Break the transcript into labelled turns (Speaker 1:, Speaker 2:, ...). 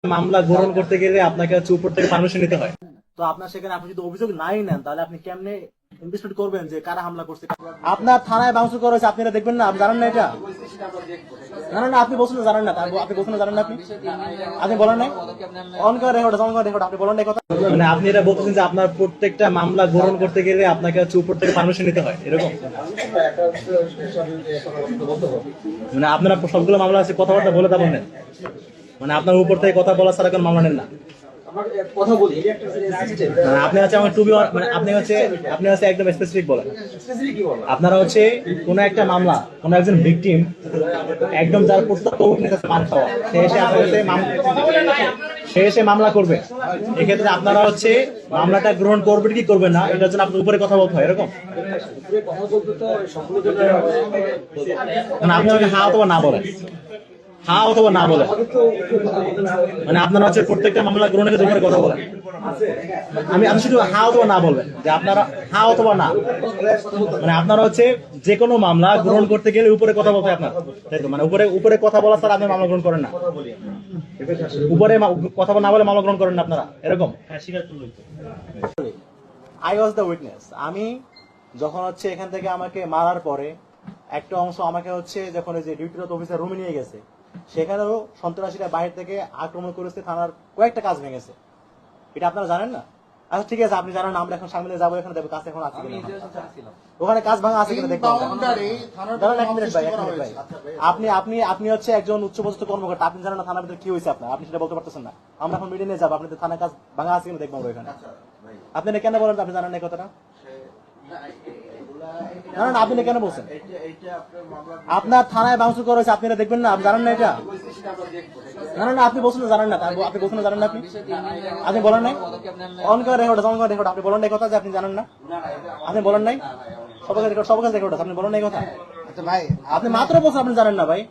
Speaker 1: মামলা গ্রহণ করতে গেলে আপনাকে হচ্ছে উপর থেকে পারমিশন নিতে হয়।
Speaker 2: তো আপনার সেখানে আপনি যদি অভিযোগ নাই নেন তাহলে আপনি কেমনে ইনভেস্টিগেট করবেন যে কারা হামলা করছে? আপনার থানায় বাউন্স করা হয়েছে, আপনি এটা দেখবেন না? আপনি জানেন না এটা? না না না, আপনি বলছেন না জানেন না, আপনি বলছেন না জানেন না, আপনি বলেন নাই অন করে রেকর্ড আপনি বলেন না কথা।
Speaker 1: মানে আপনি এটা বলতেছেন যে আপনার প্রত্যেকটা মামলা গ্রহণ করতে গেলে আপনাকে হচ্ছে উপর থেকে পারমিশন নিতে হয়, এরকম? মানে আপনারা সবগুলো মামলা আছে কথাবার্তা বলে তারপর নেন, মানে আপনার উপর থেকে কথা বলা ছাড়া কোনো মামলা নেন না?
Speaker 3: কথা বলি
Speaker 1: মানে আপনি হচ্ছে আমার টু বি, মানে আপনি হচ্ছে একদম স্পেসিফিক বলেন। আপনারা হচ্ছে কোন একটা মামলা, কোন একজন ভিকটিম একদম যার প্রত্যক্ষ উইটনেস আছে মার খাওয়া, সে এসে আপনার কাছে সে এসে মামলা করবে, এক্ষেত্রে আপনারা হচ্ছে মামলাটা গ্রহণ করবেন কি করবেন না এটার জন্য আপনার উপরে কথা বলতে হয়, এরকম?
Speaker 3: কথা বলতে তো সকলের জন্য
Speaker 1: মানে আপনি আমাকে হ্যাঁ অথবা না বলেন, হ্যাঁ অথবা না বলেন, মানে আপনারা হচ্ছে প্রত্যেকটা মামলা গ্রহণের উপরে কথা বলেন। আমি শুধু হ্যাঁ অথবা না বলবেন, যে আপনারা হ্যাঁ অথবা না, মানে আপনারা হচ্ছে যে কোনো মামলা গ্রহণ করতে গেলে উপরে কথা বলতে হয় আপনার, তাই তো? মানে উপরে কথা বলা ছাড়া আপনি মামলা গ্রহণ করেন না, উপরে কথা না বলে মামলা গ্রহণ করেন না আপনারা, এরকম?
Speaker 2: I was the witness. আমি যখন হচ্ছে এখান থেকে আমাকে মারার পরে একটা অংশ আমাকে হচ্ছে যখন এই যে ডিউটিরত অফিসার রুমে নিয়ে গেছে, সেখানেও সন্ত্রাসীরা বাইরে থেকে আক্রমণ করেছে, থানার কয়েকটা কাজ ভেঙেছে। এটা আপনারা জানেন না? আচ্ছা ঠিক আছে, আপনি জানেন, আমরা এখন সামনে যাবো, এখানে দেখবো কাজ এখন আছে কিনা, ওখানে কাজ ভাঙা আছে কিনা দেখবো। দাঁড়ান এক মিনিট ভাই, আপনি আপনি আপনি হচ্ছে একজন উচ্চপদস্থ কর্মকর্তা, আপনি জানেন না থানার ভিতরে কি হয়েছে আপনার, আপনি সেটা বলতে পারতেছেন না। আমরা এখন মিটিং নিয়ে যাবো, আপনাদের থানার কাজ ভাঙা আছে কিনা দেখবো আমরা এখানে। আপনি কেন বলেন আপনি জানেন না এই কথাটা? না না, আপনি কেন বলছেন? আপনার থানায় বাউন্স করা হয়েছে, আপনি এটা দেখবেন না? আপনি জানেন না এটা? না না না, আপনি বলছেন না জানেন না, আপনি বলছেন না জানেন না, আপনি বলেন নাই অন করে রেকর্ড আপনি বলেন নাই কথা যে আপনি জানেন না, আপনি বলেন নাই? সবার কাছে রেকর্ড আছে, আপনি বলেন নাই কথা। আচ্ছা ভাই, আপনি মাত্র বলছেন আপনি জানেন না ভাই।